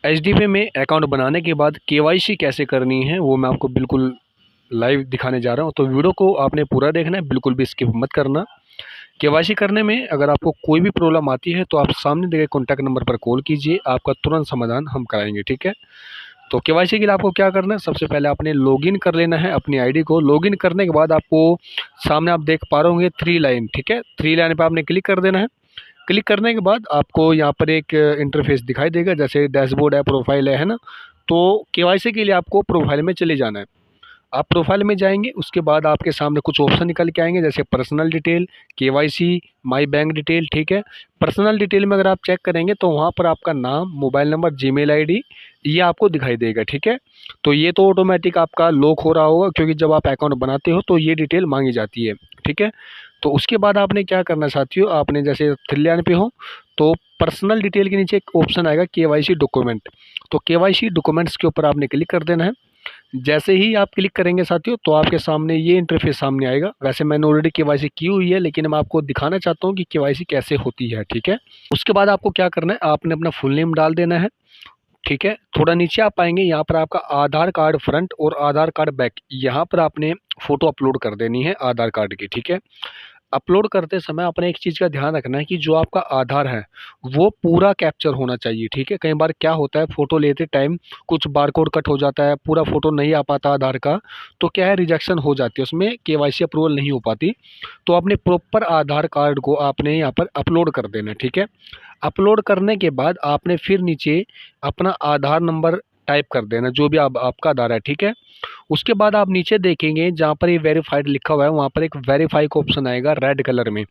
HDB में account बनाने के बाद केवाईसी कैसे करनी है वो मैं आपको बिल्कुल लाइव दिखाने जा रहा हूँ। तो वीडियो को आपने पूरा देखना है, बिल्कुल भी स्किप मत करना। केवाईसी करने में अगर आपको कोई भी प्रॉब्लम आती है तो आप सामने दिए गए कॉन्टैक्ट नंबर पर कॉल कीजिए, आपका तुरंत समाधान हम कराएंगे। ठीक है। तो केवाईसी के लिए आपको क्या करना है, सबसे पहले आपने लॉगिन कर लेना है अपनी आईडी को। लॉगिन करने के बाद आपको सामने आप देख पा रहे होंगे 3 लाइन। ठीक है, 3 लाइन पर आपने क्लिक कर देना है। क्लिक करने के बाद आपको यहाँ पर एक इंटरफेस दिखाई देगा, जैसे डैशबोर्ड है, प्रोफाइल है ना। तो केवाईसी के लिए आपको प्रोफाइल में चले जाना है। आप प्रोफाइल में जाएंगे, उसके बाद आपके सामने कुछ ऑप्शन निकल के आएंगे, जैसे पर्सनल डिटेल, केवाईसी, माई बैंक डिटेल। ठीक है। पर्सनल डिटेल में अगर आप चेक करेंगे तो वहाँ पर आपका नाम, मोबाइल नंबर, जीमेल आईडी ये आपको दिखाई देगा। ठीक है। तो ये तो ऑटोमेटिक आपका लॉक हो रहा होगा, क्योंकि जब आप अकाउंट बनाते हो तो ये डिटेल मांगी जाती है। ठीक है। तो उसके बाद आपने क्या करना साथियों, आपने जैसे 3 लाइन पे हो तो पर्सनल डिटेल के नीचे एक ऑप्शन आएगा केवाईसी डॉक्यूमेंट। तो केवाईसी डॉक्यूमेंट्स के ऊपर आपने क्लिक कर देना है। जैसे ही आप क्लिक करेंगे साथियों तो आपके सामने ये इंटरफेस सामने आएगा। वैसे मैंने ऑलरेडी केवाईसी की हुई है, लेकिन मैं आपको दिखाना चाहता हूँ कि केवाईसी कैसे होती है। ठीक है। उसके बाद आपको क्या करना है, आपने अपना फुल नेम डाल देना है। ठीक है। थोड़ा नीचे आप पाएंगे, यहाँ पर आपका आधार कार्ड फ्रंट और आधार कार्ड बैक, यहाँ पर आपने फ़ोटो अपलोड कर देनी है आधार कार्ड की। ठीक है। अपलोड करते समय अपने एक चीज़ का ध्यान रखना है कि जो आपका आधार है वो पूरा कैप्चर होना चाहिए। ठीक है। कई बार क्या होता है, फ़ोटो लेते टाइम कुछ बारकोड कट हो जाता है, पूरा फ़ोटो नहीं आ पाता आधार का, तो क्या है, रिजेक्शन हो जाती है, उसमें केवाईसी अप्रूवल नहीं हो पाती। तो अपने प्रॉपर आधार कार्ड को आपने यहाँ पर अपलोड कर देना है। ठीक है। अपलोड करने के बाद आपने फिर नीचे अपना आधार नंबर टाइप कर देना, जो भी आपका आधार है। ठीक है। उसके बाद आप नीचे देखेंगे जहाँ पर ये वेरीफाइड लिखा हुआ है, वहाँ पर एक वेरीफाई का ऑप्शन आएगा रेड कलर में।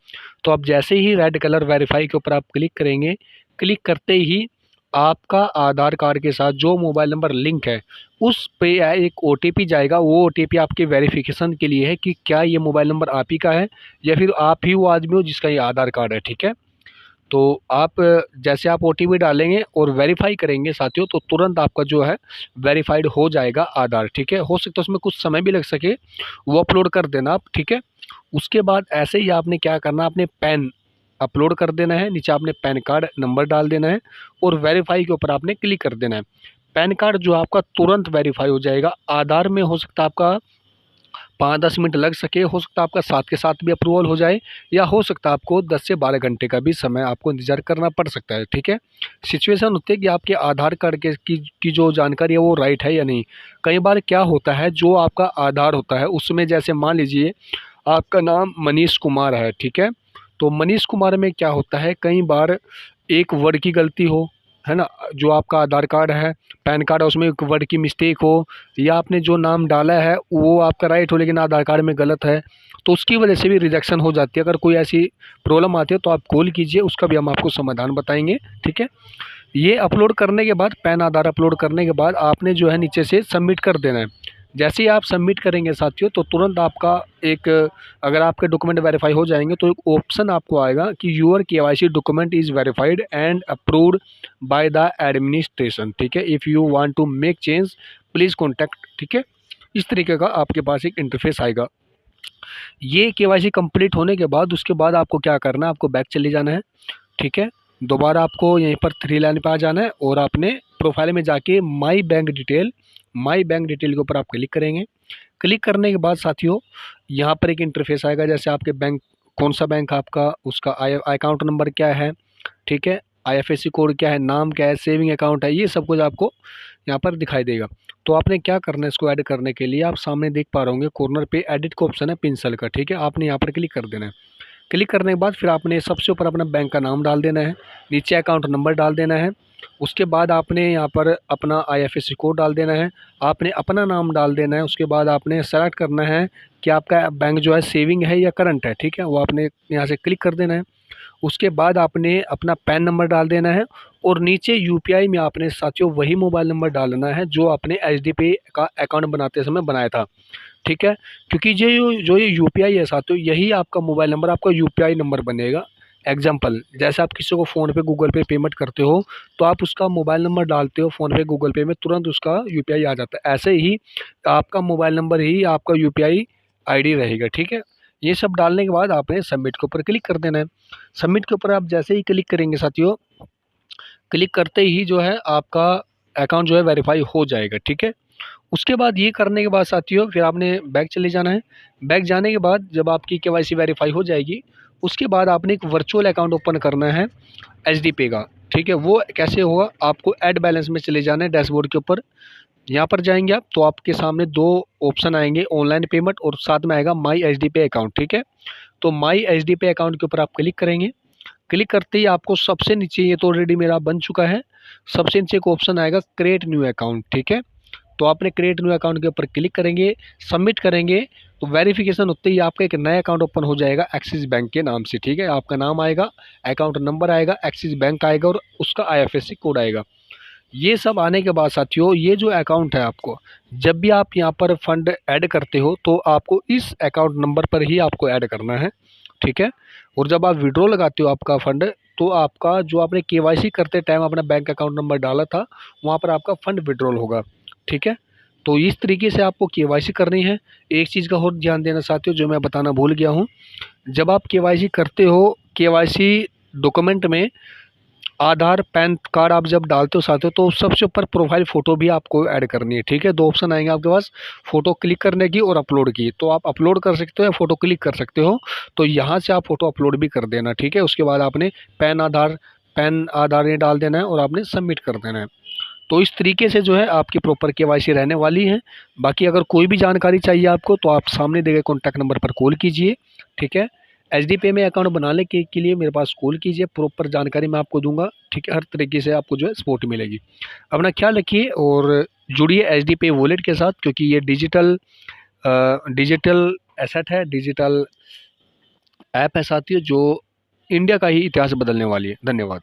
तो आप जैसे ही रेड कलर वेरीफाई के ऊपर आप क्लिक करेंगे, क्लिक करते ही आपका आधार कार्ड के साथ जो मोबाइल नंबर लिंक है उस पे एक ओटीपी जाएगा। वो ओटीपी आपके वेरिफिकेशन के लिए है कि क्या ये मोबाइल नंबर आप ही का है या फिर आप ही वो आदमी हो जिसका ये आधार कार्ड है। ठीक है। तो आप जैसे आप ओटीपी डालेंगे और वेरीफाई करेंगे साथियों, तो तुरंत आपका जो है वेरीफाइड हो जाएगा आधार। ठीक है। हो सकता है उसमें कुछ समय भी लग सके, वो अपलोड कर देना आप। ठीक है। उसके बाद ऐसे ही आपने क्या करना, आपने पैन अपलोड कर देना है, नीचे आपने पैन कार्ड नंबर डाल देना है और वेरीफाई के ऊपर आपने क्लिक कर देना है। पैन कार्ड जो आपका तुरंत वेरीफाई हो जाएगा। आधार में हो सकता है आपका 5-10 मिनट लग सके, हो सकता है आपका साथ के साथ भी अप्रूवल हो जाए, या हो सकता है आपको 10 से 12 घंटे का भी समय आपको इंतज़ार करना पड़ सकता है। ठीक है। सिचुएशन होती है कि आपके आधार कार्ड के की जो जानकारी है वो राइट है या नहीं। कई बार क्या होता है, जो आपका आधार होता है उसमें जैसे मान लीजिए आपका नाम मनीष कुमार है। ठीक है। तो मनीष कुमार में क्या होता है, कई बार एक वर्ड की गलती हो, है ना, जो आपका आधार कार्ड है, पैन कार्ड है, उसमें एक वर्ड की मिस्टेक हो, या आपने जो नाम डाला है वो आपका राइट हो लेकिन आधार कार्ड में गलत है, तो उसकी वजह से भी रिजेक्शन हो जाती है। अगर कोई ऐसी प्रॉब्लम आती है तो आप कॉल कीजिए, उसका भी हम आपको समाधान बताएंगे। ठीक है। ये अपलोड करने के बाद, पैन आधार अपलोड करने के बाद आपने जो है नीचे से सबमिट कर देना है। जैसे ही आप सबमिट करेंगे साथियों तो तुरंत आपका एक, अगर आपके डॉक्यूमेंट वेरीफाई हो जाएंगे तो एक ऑप्शन आपको आएगा कि your KYC document is verified and approved by the administration. ठीक है। If you want to make change please contact. ठीक है। इस तरीके का आपके पास एक इंटरफेस आएगा। ये केवाईसी कंप्लीट होने के बाद उसके बाद आपको क्या करना है, आपको बैक चले जाना है। ठीक है। दोबारा आपको यहीं पर 3 लाइन पे आ जाना है और आपने प्रोफाइल में जाके माई बैंक डिटेल के ऊपर आप क्लिक करेंगे। क्लिक करने के बाद साथियों यहाँ पर एक इंटरफेस आएगा, जैसे आपके बैंक, कौन सा बैंक आपका, उसका अकाउंट नंबर क्या है, ठीक है, आईएफएससी कोड क्या है, नाम क्या है, सेविंग अकाउंट है, ये सब कुछ आपको यहाँ पर दिखाई देगा। तो आपने क्या करना है, इसको ऐड करने के लिए आप सामने देख पा रहे होंगे कॉर्नर पे एडिट का ऑप्शन है पेंसिल का। ठीक है। आपने यहाँ पर क्लिक कर देना है। क्लिक करने के बाद फिर आपने सबसे ऊपर अपना बैंक का नाम डाल देना है, नीचे अकाउंट नंबर डाल देना है, उसके बाद आपने यहाँ पर अपना आईएफएससी कोड डाल देना है, आपने अपना नाम डाल देना है। उसके बाद आपने सेलेक्ट करना है कि आपका बैंक जो है सेविंग है या करंट है। ठीक है। वो आपने यहाँ से क्लिक कर देना है। उसके बाद आपने अपना पैन नंबर डाल देना है और नीचे यूपीआई में आपने साथियों वही मोबाइल नंबर डालना है जो आपने एचडीपी का अकाउंट बनाते समय बनाया था। ठीक है। क्योंकि जो ये यूपीआई है साथियों, यही आपका मोबाइल नंबर आपका यूपीआई नंबर बनेगा। एग्जाम्पल, जैसे आप किसी को फ़ोन पे गूगल पे पेमेंट करते हो तो आप उसका मोबाइल नंबर डालते हो फ़ोन पे गूगल पे में, तुरंत उसका यूपीआई आ जाता है। ऐसे ही आपका मोबाइल नंबर ही आपका यूपीआई आईडी रहेगा। ठीक है। ये सब डालने के बाद आपने सबमिट के ऊपर क्लिक कर देना है। सबमिट के ऊपर आप जैसे ही क्लिक करेंगे साथियों, क्लिक करते ही जो है आपका अकाउंट जो है वेरीफाई हो जाएगा। ठीक है, उसके बाद ये करने के बाद साथियों फिर आपने बैंक चले जाना है। बैंक जाने के बाद जब आपकी केवाईसी वेरीफाई हो जाएगी, उसके बाद आपने एक वर्चुअल अकाउंट ओपन करना है एचडी पे का। ठीक है, वो कैसे होगा, आपको ऐड बैलेंस में चले जाना है डैशबोर्ड के ऊपर। यहाँ पर जाएंगे आप तो आपके सामने दो ऑप्शन आएंगे, ऑनलाइन पेमेंट और साथ में आएगा माई एचडी पे अकाउंट। ठीक है, तो माई एचडी पे अकाउंट के ऊपर आप क्लिक करेंगे। क्लिक करते ही आपको सबसे नीचे, ये तो ऑलरेडी मेरा बन चुका है, सबसे नीचे एक ऑप्शन आएगा क्रिएट न्यू अकाउंट। ठीक है, तो आपने क्रिएट न्यू अकाउंट के ऊपर क्लिक करेंगे, सबमिट करेंगे तो वेरिफिकेशन होते ही आपका एक नया अकाउंट ओपन हो जाएगा एक्सिस बैंक के नाम से। ठीक है, आपका नाम आएगा, अकाउंट नंबर आएगा, एक्सिस बैंक आएगा और उसका आईएफएससी कोड आएगा। ये सब आने के बाद साथियों ये जो अकाउंट है, आपको जब भी आप यहाँ पर फंड ऐड करते हो तो आपको इस अकाउंट नंबर पर ही आपको ऐड करना है। ठीक है, और जब आप विड्रॉ लगाते हो आपका फंड, तो आपका जो आपने केवाईसी करते टाइम अपना बैंक अकाउंट नंबर डाला था वहाँ पर आपका फंड विड्रॉल होगा। ठीक है, तो इस तरीके से आपको केवाईसी करनी है। एक चीज़ का और ध्यान देना साथियों जो मैं बताना भूल गया हूँ, जब आप केवाईसी करते हो, केवाईसी डॉक्यूमेंट में आधार पैन कार्ड आप जब डालते हो साथियों, तो सबसे ऊपर प्रोफाइल फ़ोटो भी आपको ऐड करनी है। ठीक है, दो ऑप्शन आएंगे आपके पास, फ़ोटो क्लिक करने की और अपलोड की। तो आप अपलोड कर सकते हो या फ़ोटो क्लिक कर सकते हो, तो यहाँ से आप फ़ोटो अपलोड भी कर देना। ठीक है, उसके बाद आपने पैन आधार ये डाल देना है और आपने सबमिट कर देना है। तो इस तरीके से जो है आपकी प्रॉपर केवाईसी रहने वाली है। बाकी अगर कोई भी जानकारी चाहिए आपको तो आप सामने दिए गए कॉन्टैक्ट नंबर पर कॉल कीजिए। ठीक है, एचडी पे में अकाउंट बनाने के लिए मेरे पास कॉल कीजिए, प्रॉपर जानकारी मैं आपको दूंगा। ठीक है, हर तरीके से आपको जो है सपोर्ट मिलेगी। अपना ख्याल रखिए और जुड़िए एचडी पे वॉलेट के साथ, क्योंकि ये डिजिटल एसेट है, डिजिटल ऐप है साथियों, जो इंडिया का ही इतिहास बदलने वाली है। धन्यवाद।